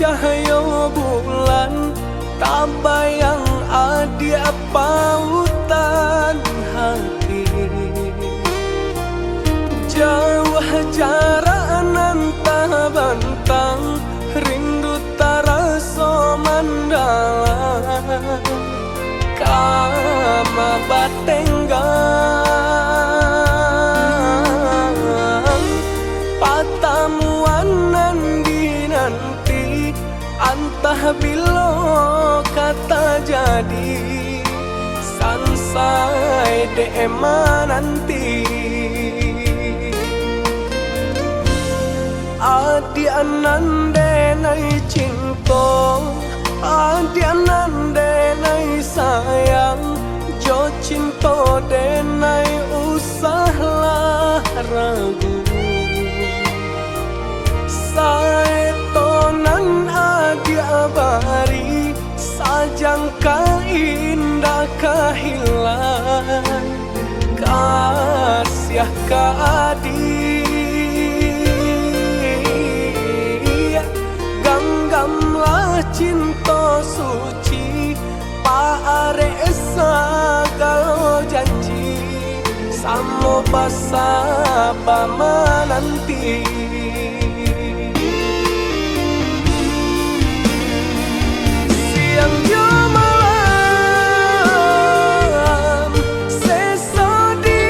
cahaya bulan, tak bayang ada pautan hati. Jauh jarak nan tak bentang, rindu tak rasa mandalang. Kama batenggang, patamuan nan dinanti, antah bila kata jadi, sansai dema nanti. Adi anande nai cinta, adi anande nai sayang, jo cinta denai usahlah ragu. Saetonan adi abari, sajangka indah kehilangan, kasih adi. Ganggamlah cinta suci, paare segala janji, samo basa menanti. Siang jo malam, sesa di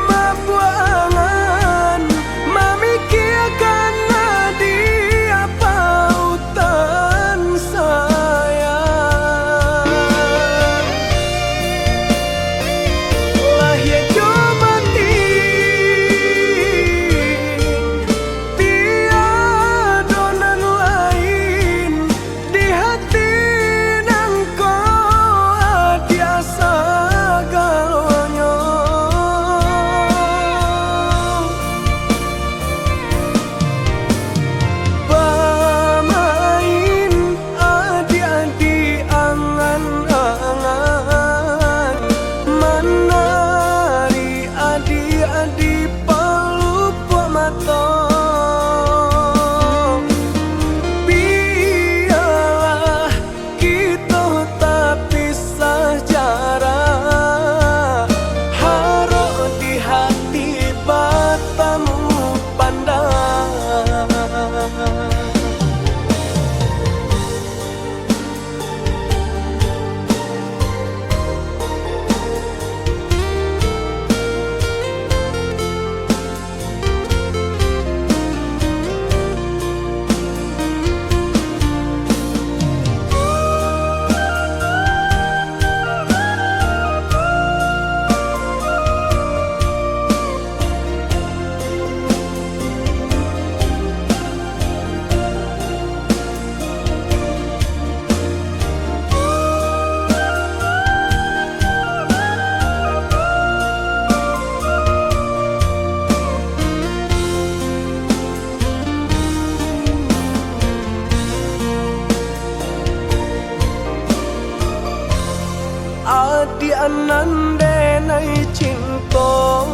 mabuangan, memikirkan dia pautan sayang. Lahir jo mati, tiada nan lain di hati nangko dia segalanya. Bermain adi-adi angan-angan, menari adi-adi pelupuk mata. Biarlah kita tak pisah jarak, harap di hati bertemu pandang. Adi anande nai cinta,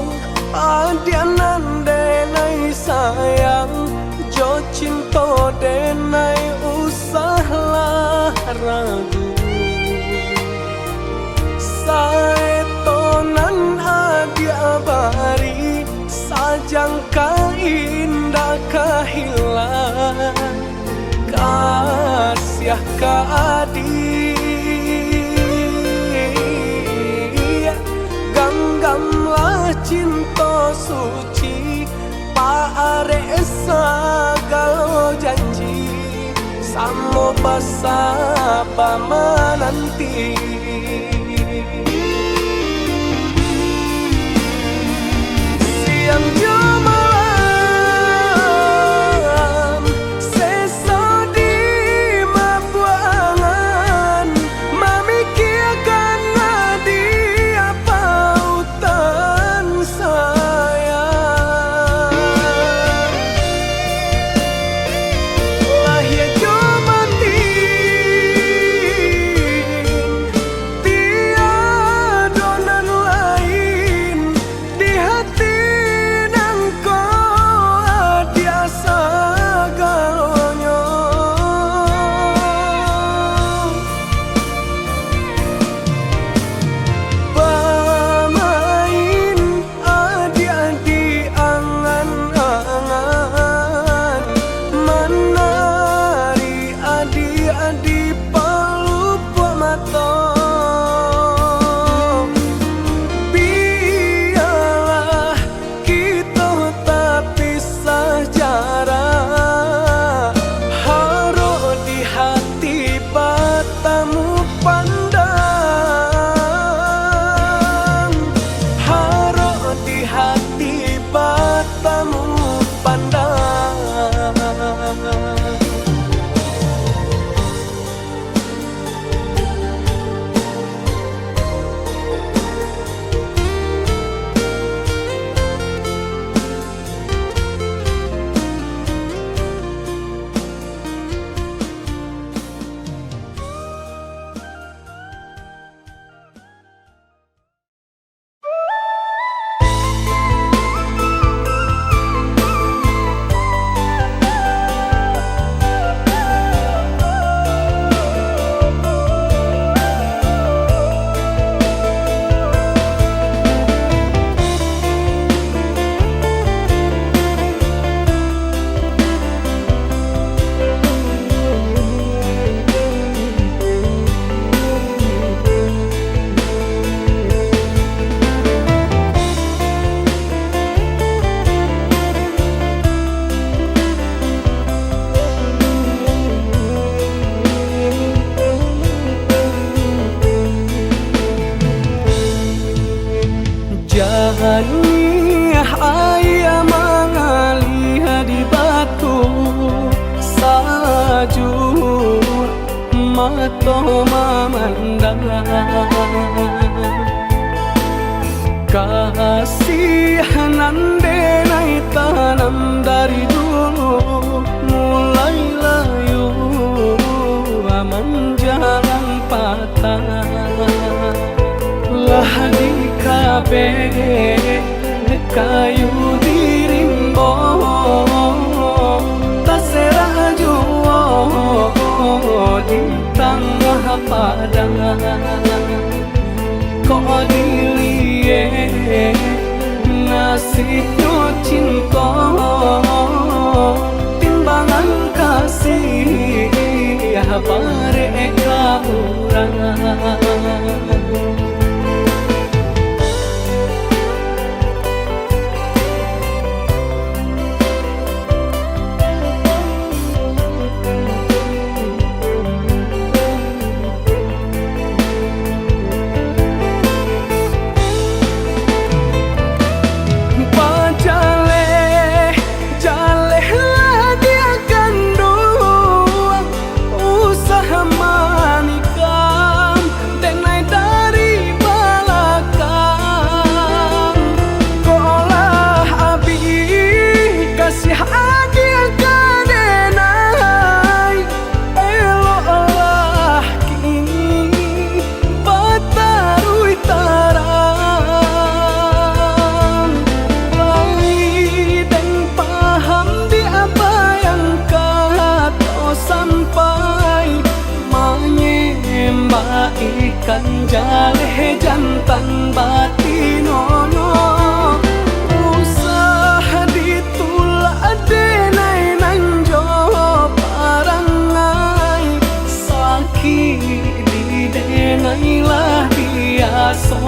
adi anande nai sayang, jo cinta denai usahlah ragu. Saetonan adi abari, sajangka indah kehilangan, kasih adi. Ganggamlah cinta suci, paare segala janji, samo basa menanti. Siang jo malam, sesa di mabuangan, memikirkan dia pautan sayang. Lahir jo mati, Jani ayah mengalih di batu Saju mato memandang Kasihanan denai tanam dari dulu Mulai layu menjalan patah Lah di kabe kayu dirimbo Tasera juo di tengah padang Kok dilie ngasih cinta Timbangan kasih bareka urang ikan jaleh jantan batinono Usah ditulak denai nanjo parangai Sakit di denai lah biasa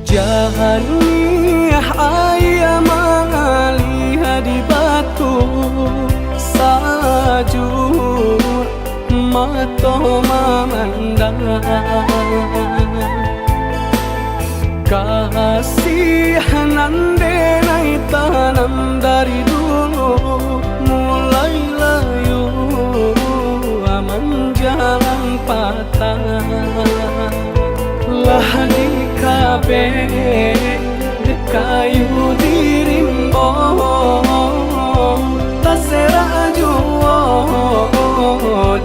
Jani ayah mengalih di batu Saju mato memandang Kasihanan denai tanam dari dulu Mulai layu menjalan patah Lah di kabe kayu dirimbo Tasera juo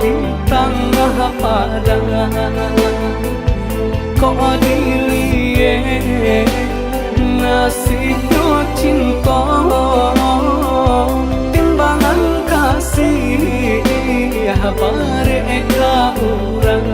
di tengah padang Kok dilie ngasih cinta Timbangan kasih bareka urang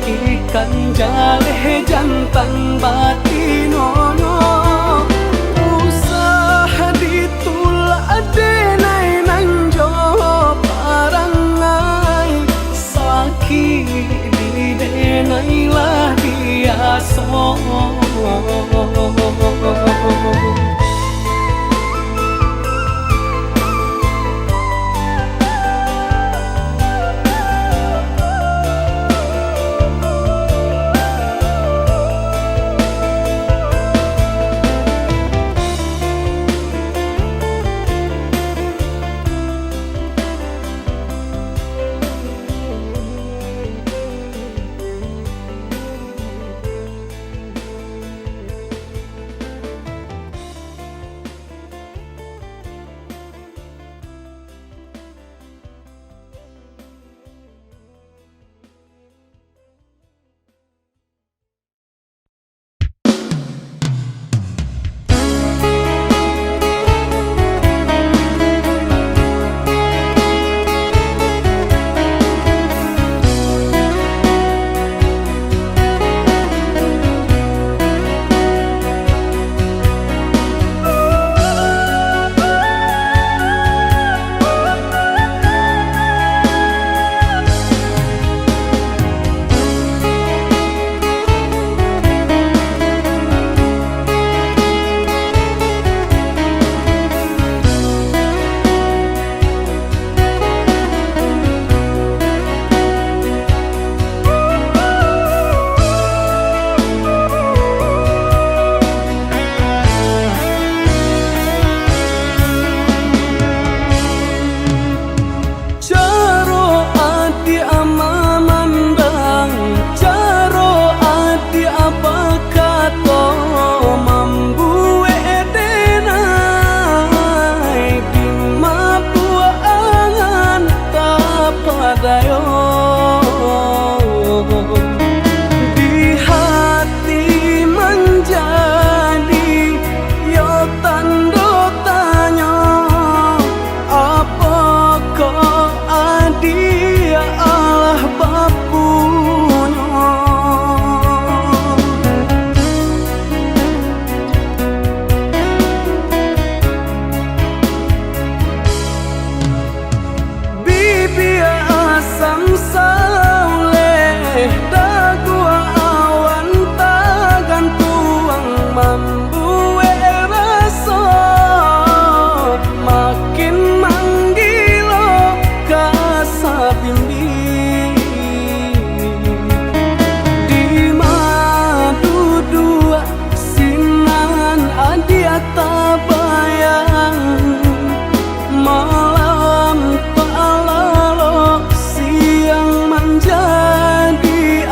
ikan jaleh jantan batin Malam palalo siang menjadi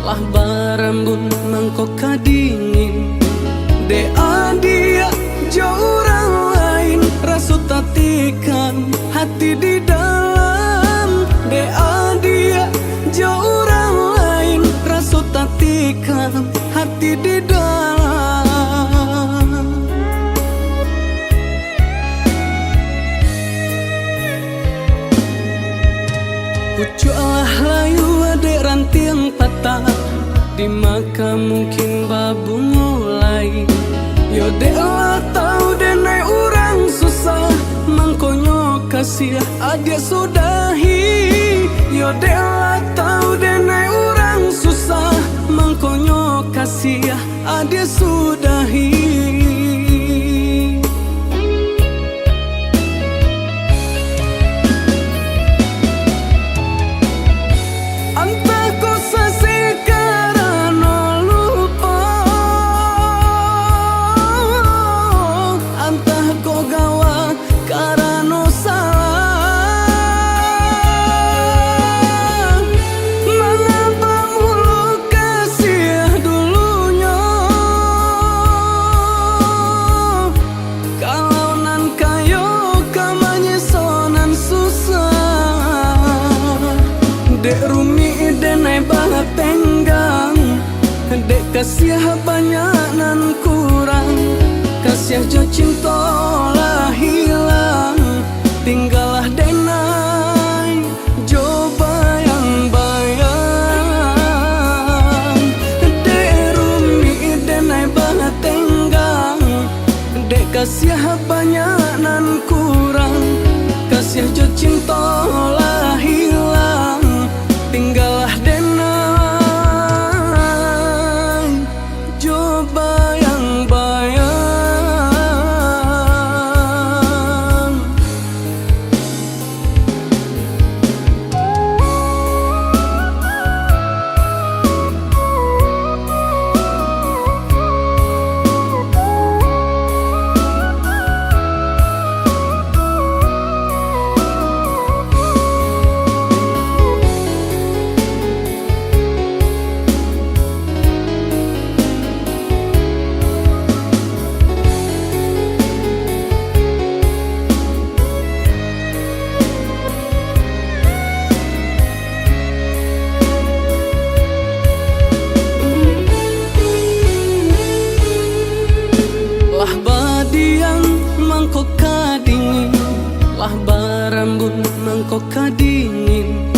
lah barambun mangkok kadingin. De adia jauh orang lain rasut tatikan hati di dalam. De adia jauh orang lain rasut tatikan hati di dalam. Pucuklah layu adek ranting patah di maka mungkin babu mulai. Yo dek lah tahu denai orang susah mangkonyo kasih adik sudahi. Yo dek lah tahu denai orang susah mangkonyo kasih adik sudahi. Dek rumi denai banget tenggang, dek kasih banyak nan kurang, kasih jo cinta lah hilang, tinggallah denai jo bayang-bayang. Dek rumi denai banget tenggang, dek kasih banyak nan kurang, kasih jo cinta lah hilang, tinggallah denai jo bayang-bayang. Lah badiang mangkok kadingin, lah barambun mangkok kadingin.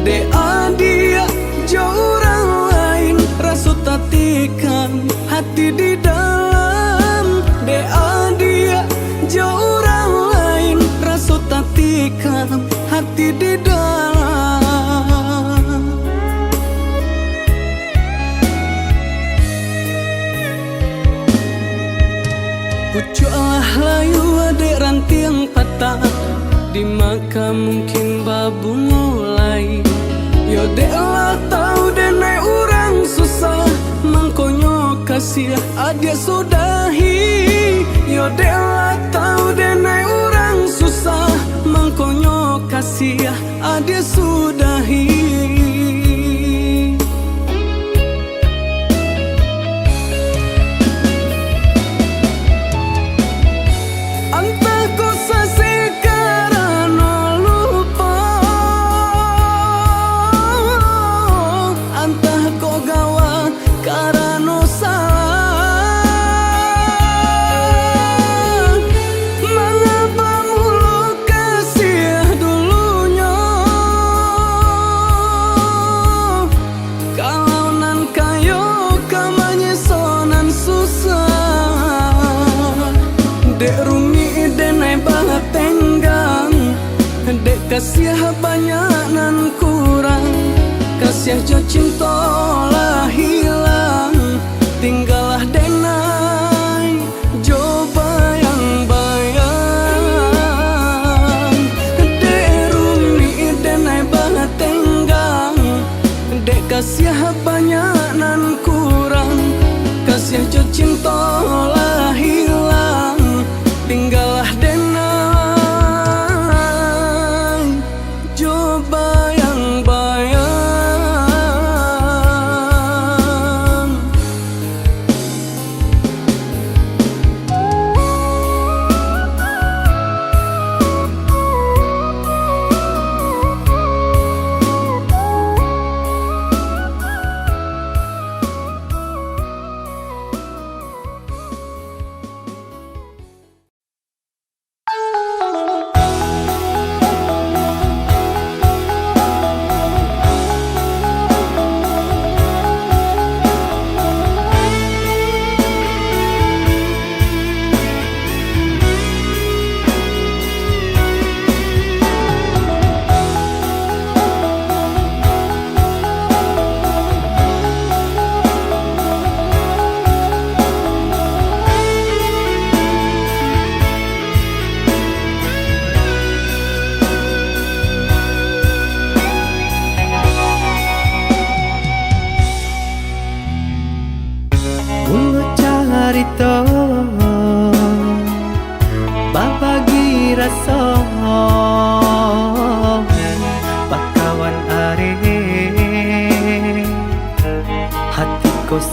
De adia jauh orang lain rasut tatikan hati di dalam. De adia jauh orang lain rasut tatikan hati di dalam. Pucuklah layu adek ranting patah di maka mungkin babu mulai. Yo dek lah tahu denai orang susah mangkonyo kasih adik sudahi. Yo dek lah tahu denai orang susah mangkonyo kasih adik sudahi. Dek rumi denai banget tenggang, dek kasih banyak nan kurang, kasih jo cinta lah hilang, tinggallah denai jo bayang-bayang. Dek rumi denai banget tenggang, dek kasih banyak nan kurang, kasih jo cinta lah hilang, tinggallah denai jo bayang-bayang.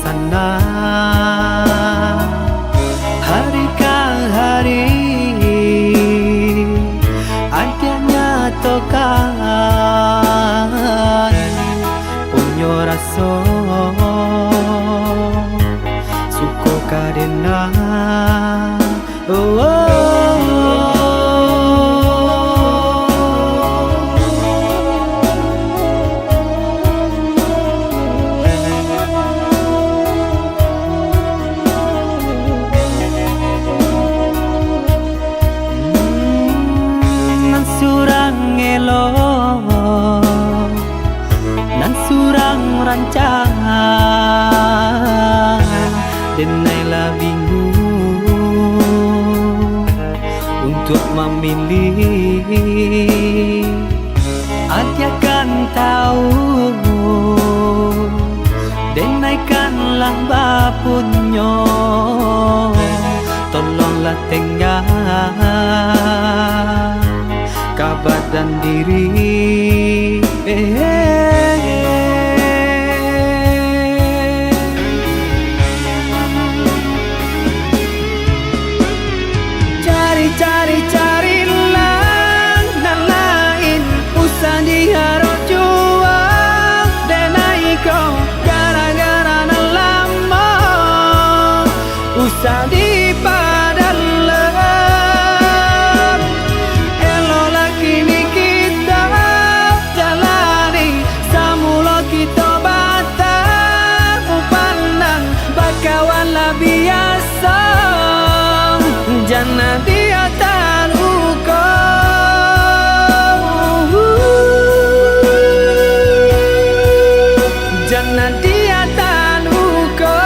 sana hari ke hari adanya tokan punyo raso suko kadena nan surang rancangan denailah bingung untuk memilih dia kan tahu denaikanlah bapunyo tolonglah tengah kabar dan diri carilah nan lain usah diharap juang denai kau gara-gara nan lama usah dipadam elo lagi ni kita jalani samula kita batang pandang bakawan lah biasa jangan dia tak luka jangan dia tak luka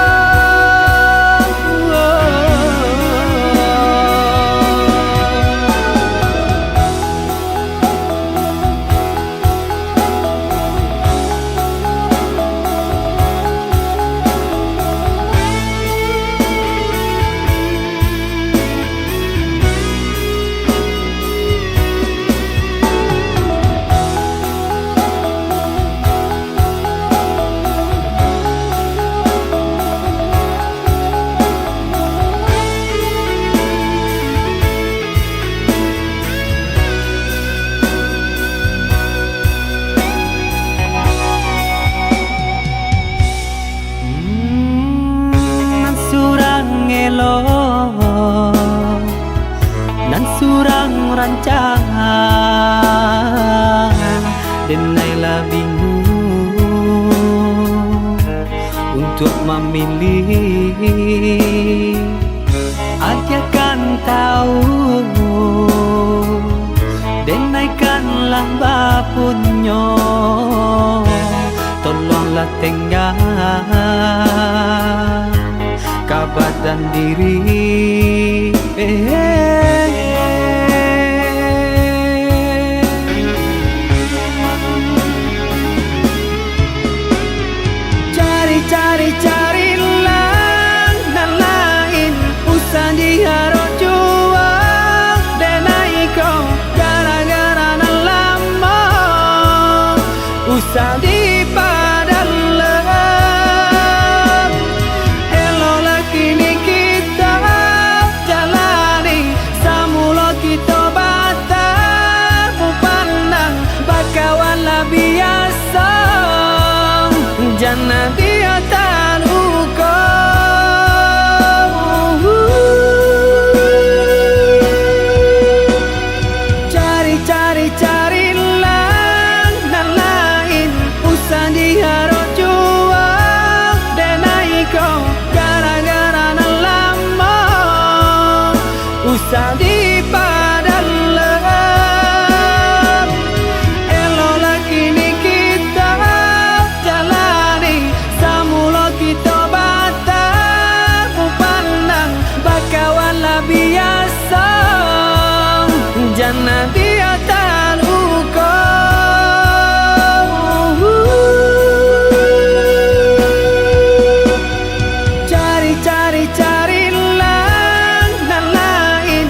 nan surang rancangan denailah bingung untuk memilih dia kan tahu denaikanlah bapunyo tolonglah tengah kabar dan diri carilah nan lain usah diharap juang denai kau gara-gara nan lama usah dipadam elo lagi ni kita jalani samula kita batang pandang bakawan lah biasa jangan dia tak luka carilah nan lain usah diharap juang denai kau gara-gara nan lama usah dipadam elo lagi ni kita jalani samula kita batang pandang bakawan lah biasa jangan dia tak luka carilah nan lain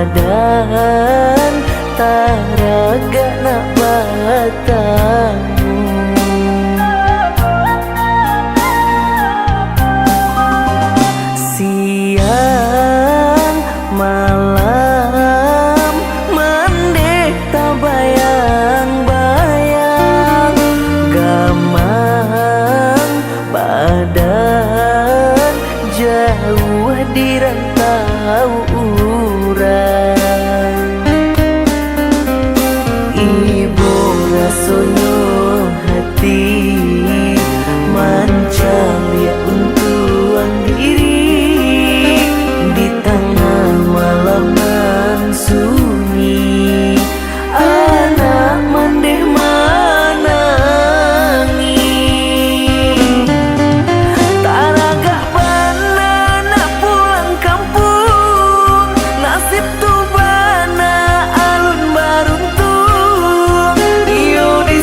badan taraga nak batamu. Siang malam mandek tak bayang-bayang, gamang badan jauh di rantau urang. Ibu rasonyo hati mancang ya untuang diri di tengah malam nan sunyi. Anak mandeh manangi taraga bana nak pulang kampung, nasib tu bana alun baruntung. Yo di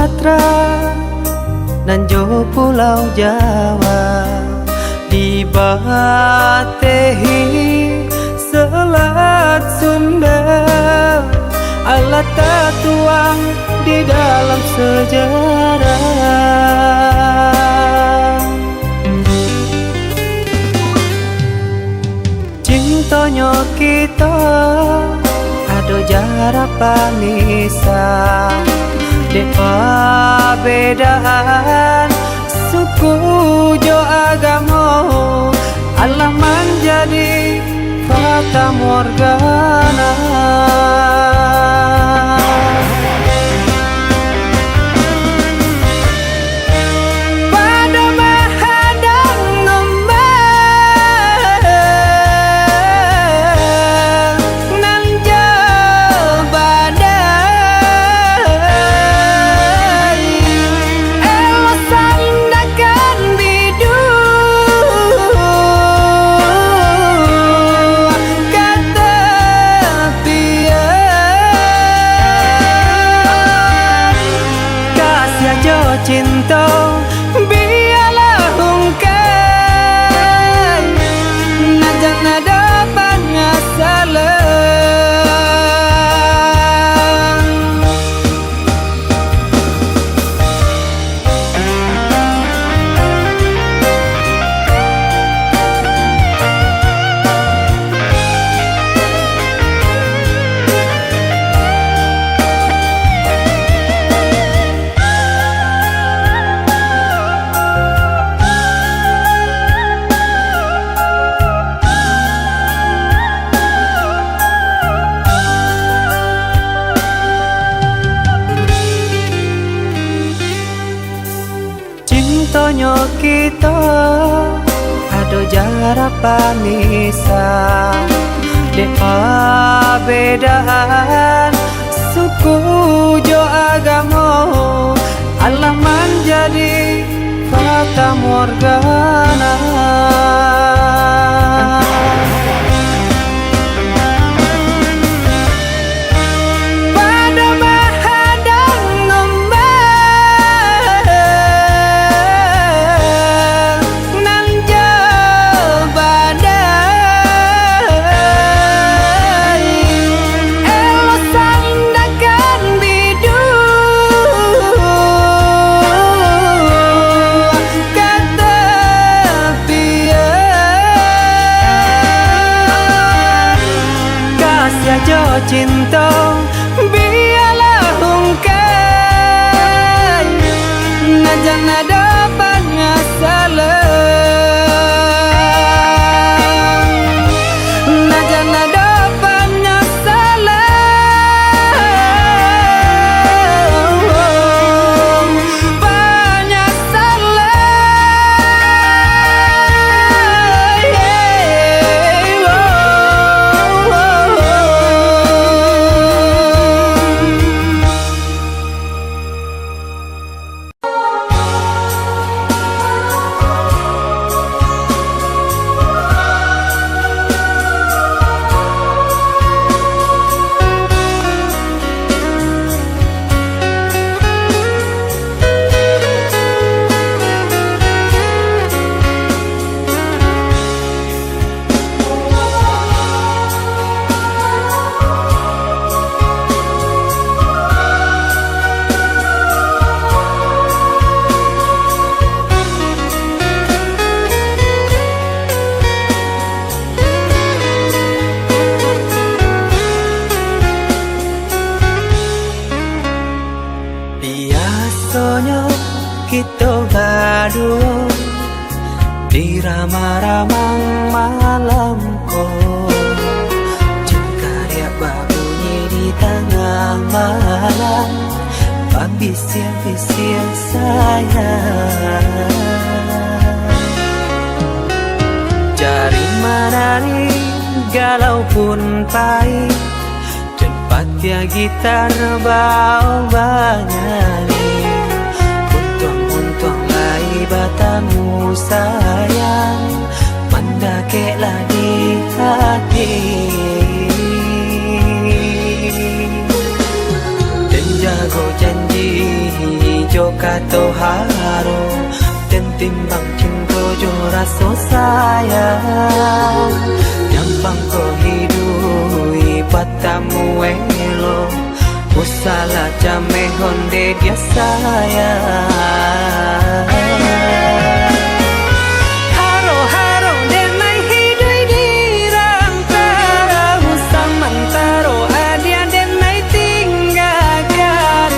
Sumatera dan jo Pulau Jawa, dibatehi Selat Sunda, Allah tertuang di dalam sejarah. Cintonyo kita ado jarak panisa, depa bedaan suku jo agamo, Allah menjadi fata morgana. Pada menghadang ngembang nan jabadai, elo sandakan bidu kata pian, kasih jo cinta biarlah hungkai, najan ada banyak salah. Cintonyo kita ado jarak panisa, depa bedaan suku jo agamo, Allah menjadi fata morgana. Pada menghadang ngembang nan jabadai, elo sandakan bidu kata pian, kasih jo cinta biarlah hungkai, najan ada banyak salah, najan ada banyak salah, banyak salah, biasanya kita berdua di ramah-ramah malam kau, jengkarya babunyi di tengah malam, pambisian-bisian sayang. Cari menari galau pun pahit, tempatnya gitar bau banyani, untung-untung lai batamu sayang, mendakeklah di hati. Dan jago janji joka to haro dan timbang cinta jo rasa sayang gampang ko hidui patamu elo usala jame honde dia sayang haro haro denai hidui dirantau samantaro adia denai tinggalkan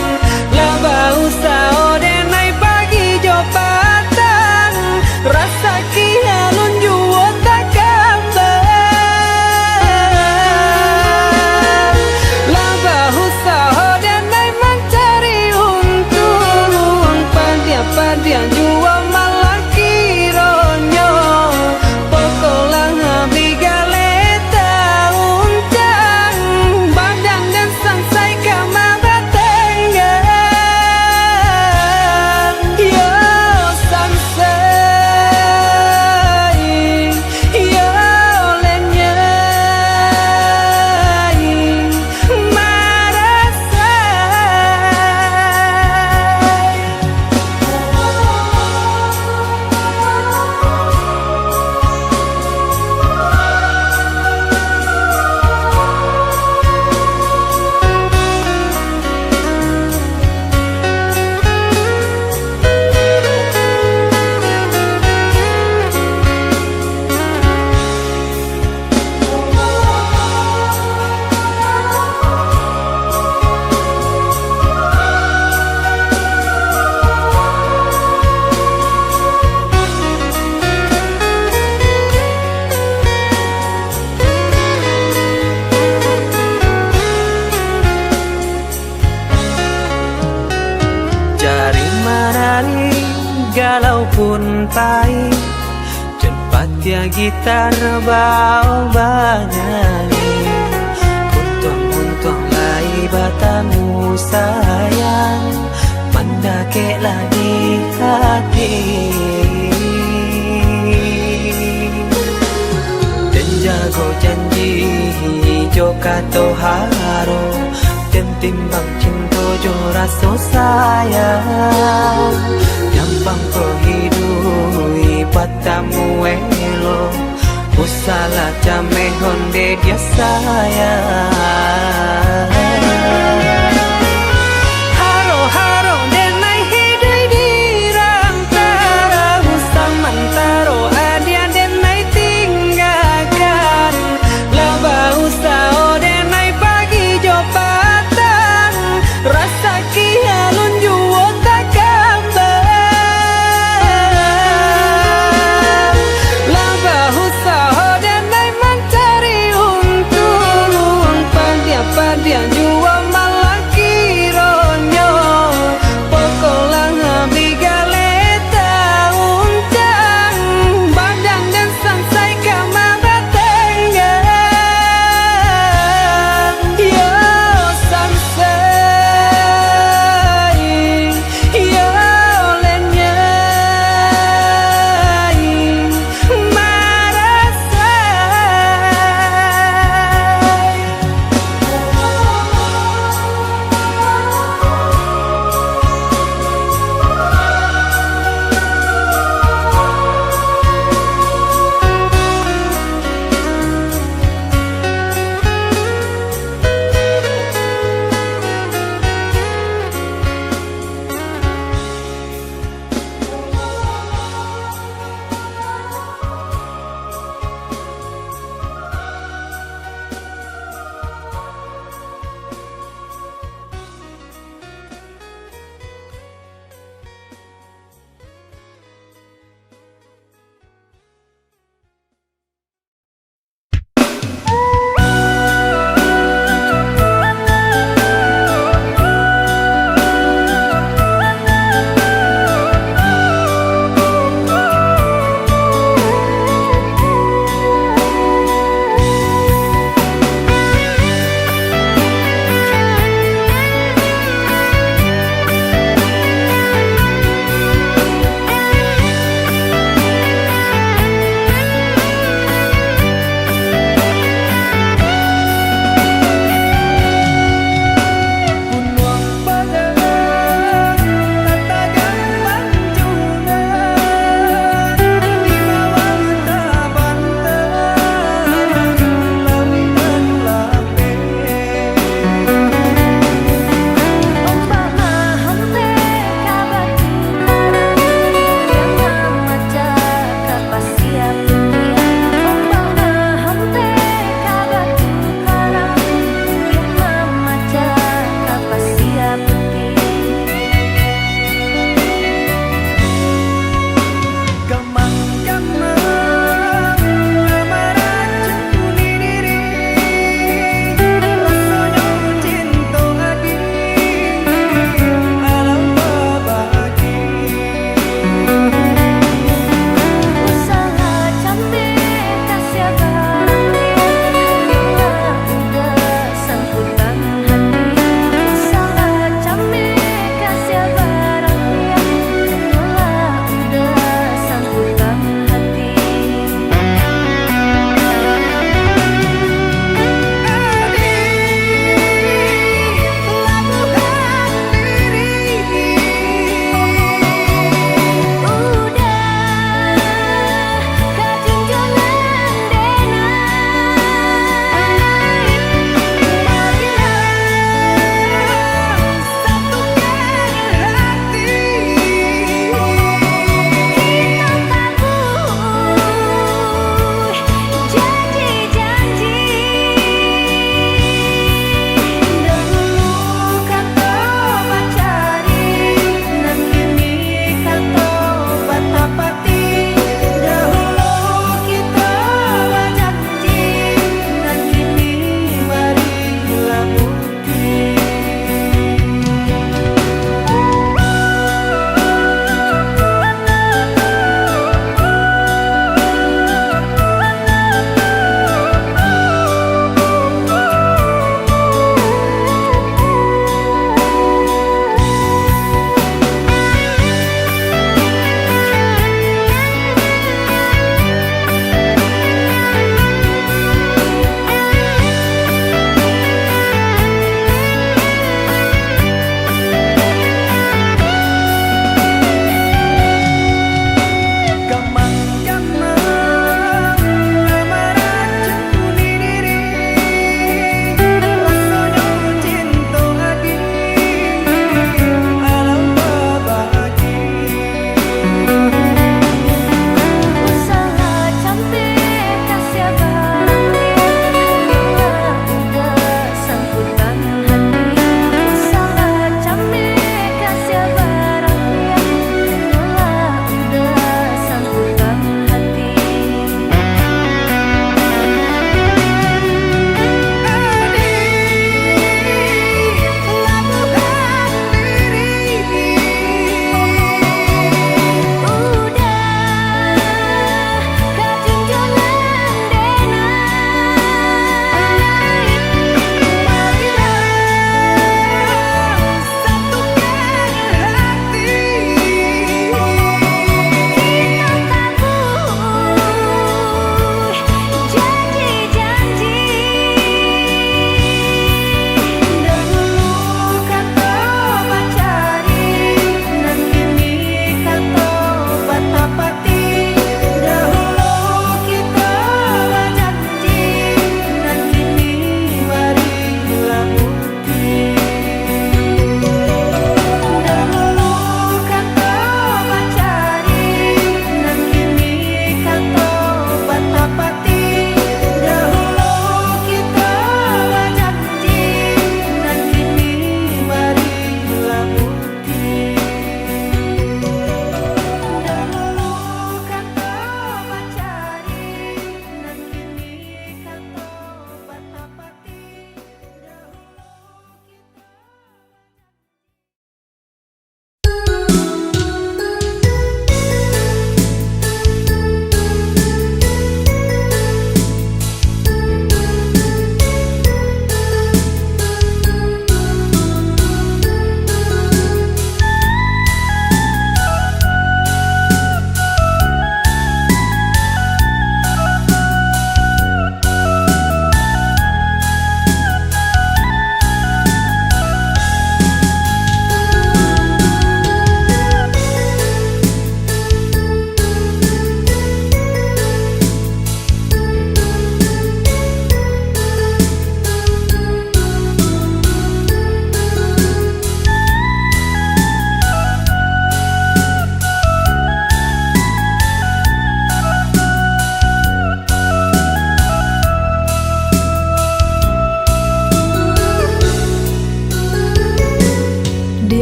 laba usao denai pagi jo patang rasa kialun juo tak kabar laba usao denai mencari untung padia juo malah kironyo pokolang bigaleta uncang badan dan sangsai kamar tengah yo sangsai yo lenyai marasai Jari menari galau pun pahit cepat ya gitar bau banyani untung lai batamu sayang mendakeklah di hati dan jago janji joka to haro dan timbang cinta jo rasa sayang gampang ko hidui patamu elo usala jame honde dia sayang haro haro denai hidui dirantau samantaro adia denai tinggalkan laba usao denai pagi jo patang rasa kialun juo tak kabar laba usao denai mencari untung padia juo malah kironyo pokolang bigaleta uncang badan dan sangsai kamar tengah yo sangsai yo lenyai marasai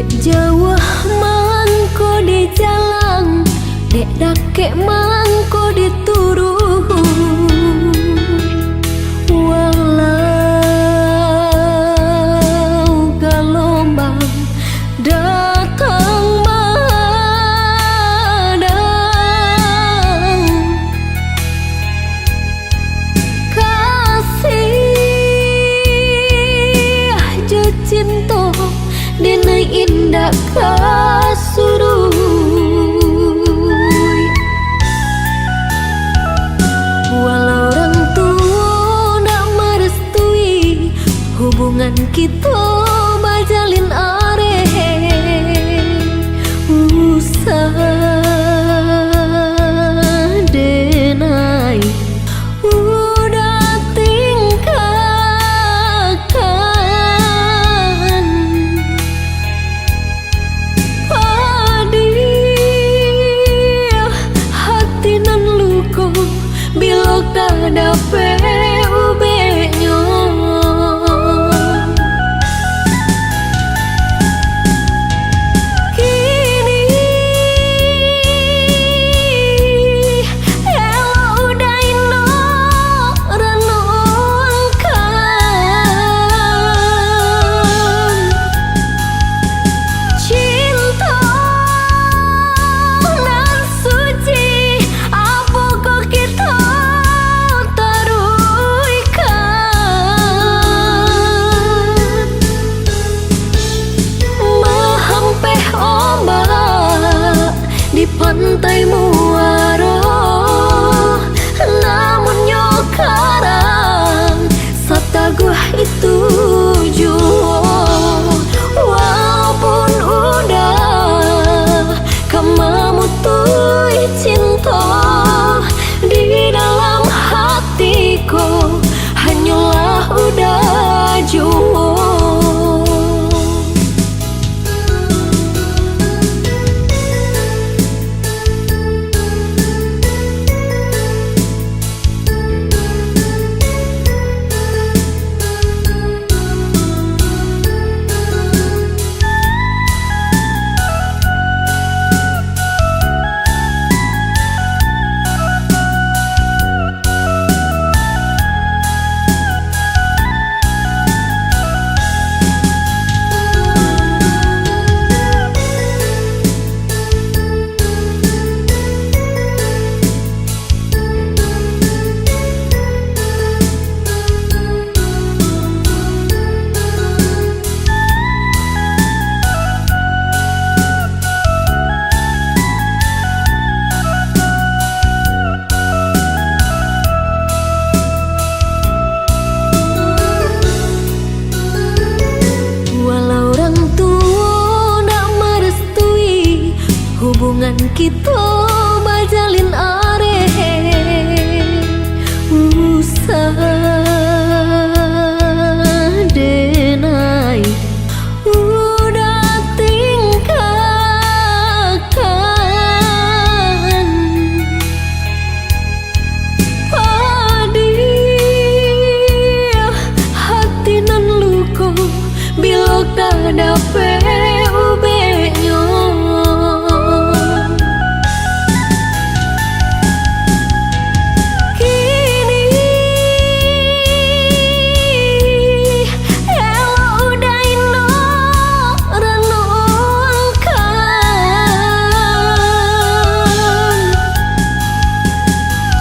Dek jauh mangko di jalan, dek dake mangko di turun. Walau gelombang datang madang, kasih je cinta dina indah kasuruy. Walau orang tua nak merestui hubungan kita bajalin areh, usah denai udah tingkahkan. Padih hati nan luko bila kadape ubenyo. Kini elo udah ino renungkan cinta nan suci apa kok kita taruikan. Mahampeh ombak di pantai muaro, namun nyokarang sataguh itu jua. Walaupun udah kemamutui cinta di dalam hatiku, hanyalah udah jua. Walau orang tua nak merestui hubungan kita bajalin areh, usah denai udah tingkahkan. Padih hati nan luko bila kadape ubenyo. Kini elo udah ino renungkan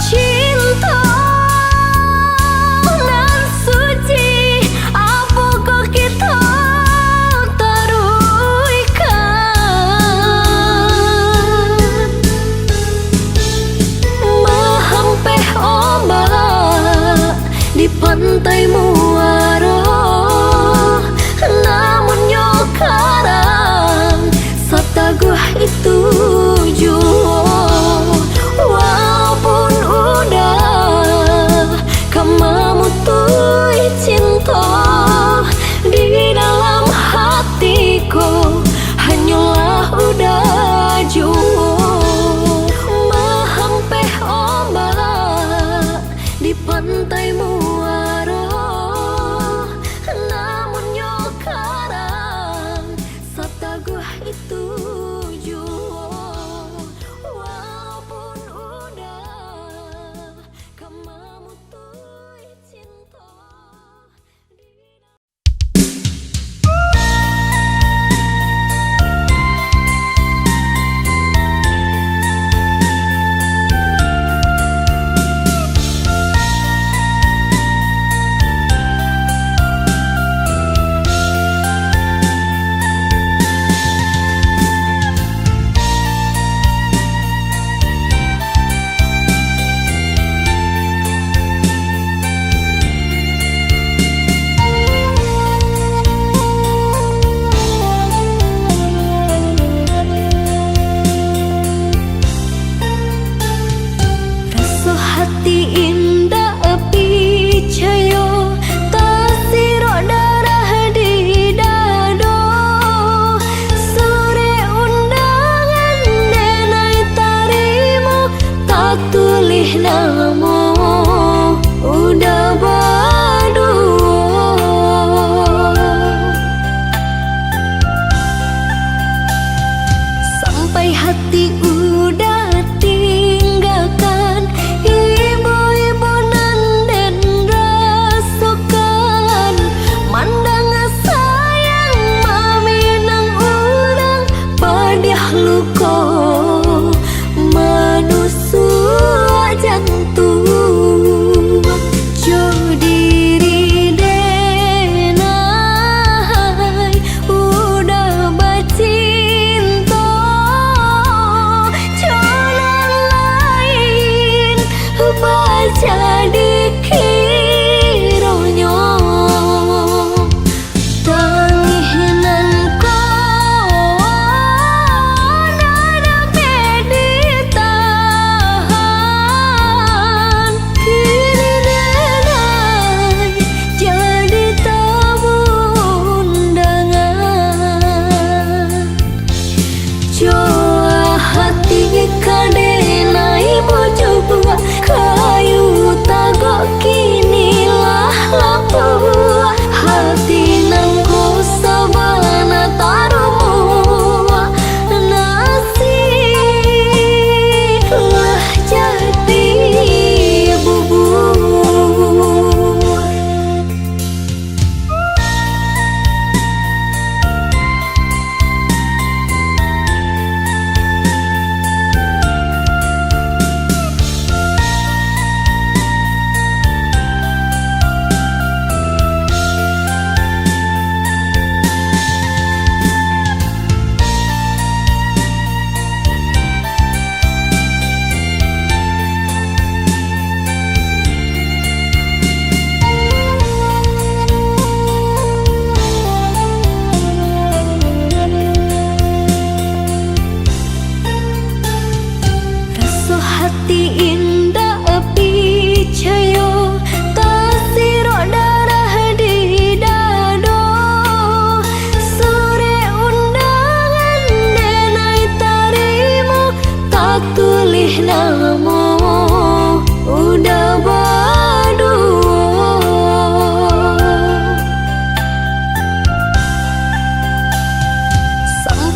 cinta nan suci apa kok kita taruh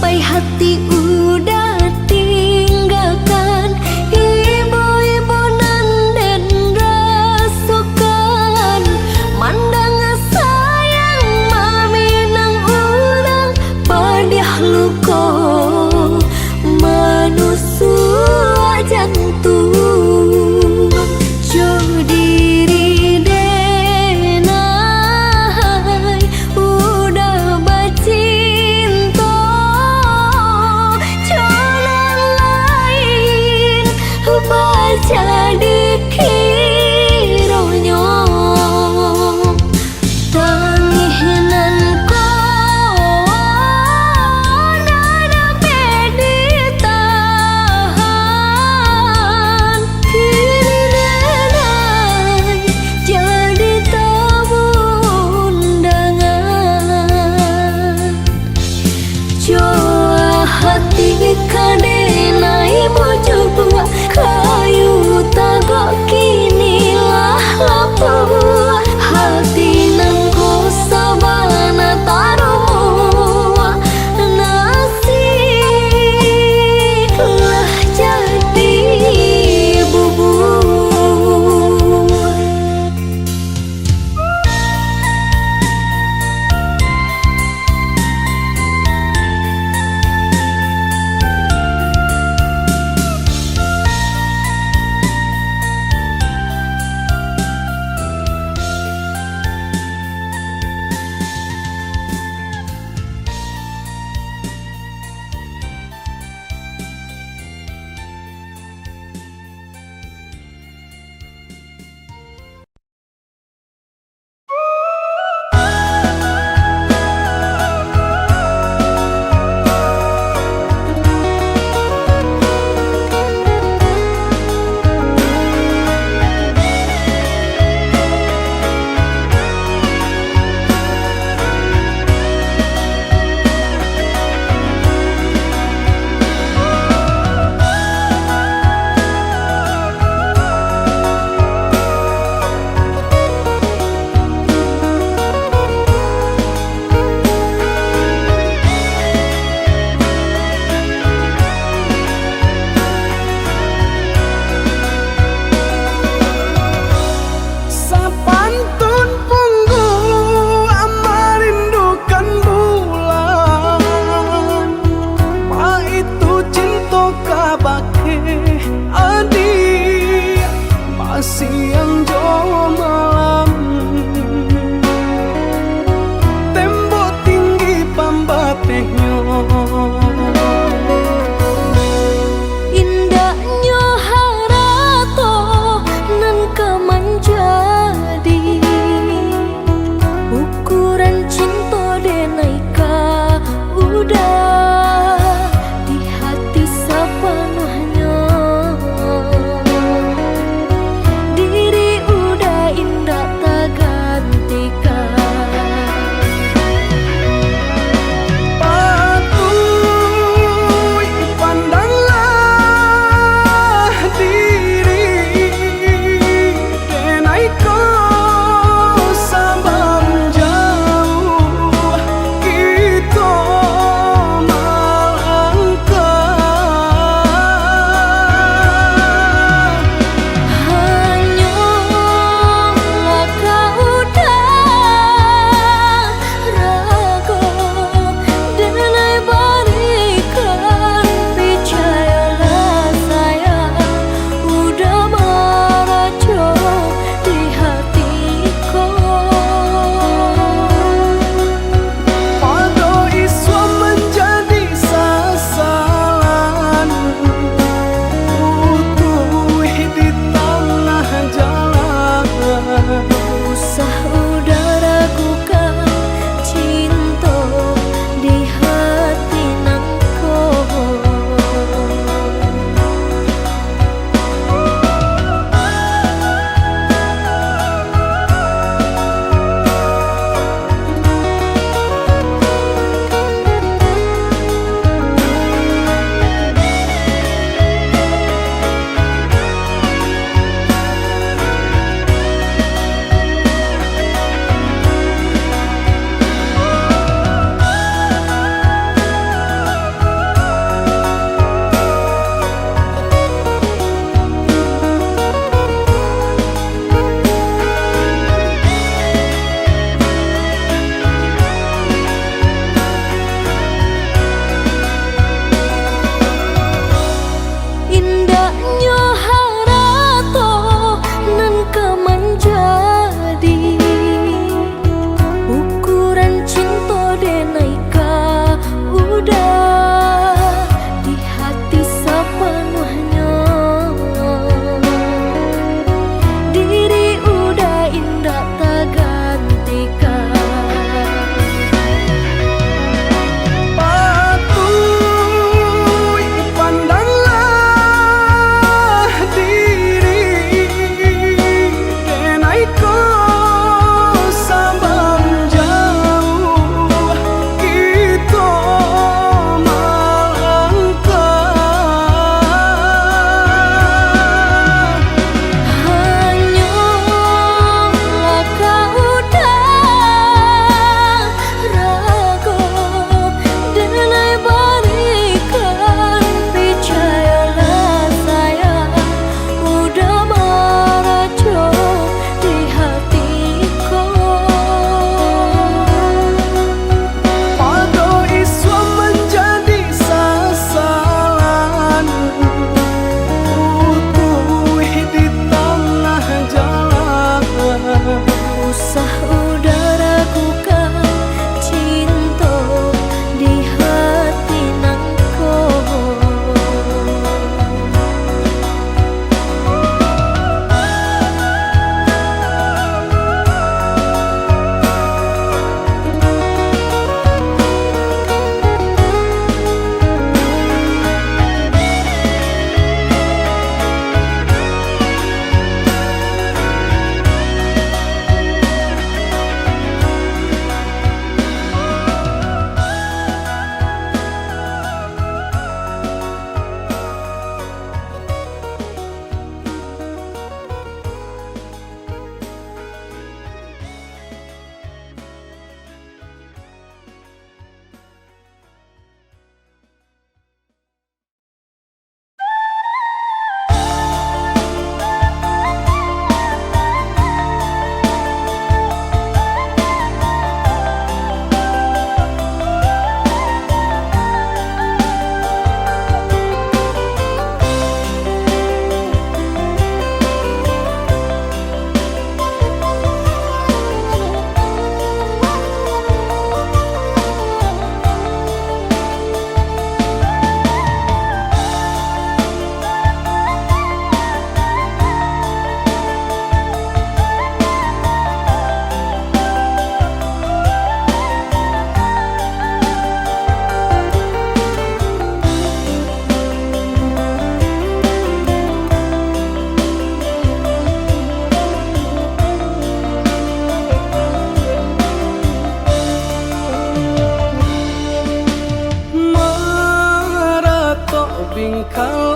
sampai hati udah tinggalkan ibu-ibu nan den rasukan mandang sayang mami nang ulang padiah luko manusua jantung jo diri denai udah bacinto jo kau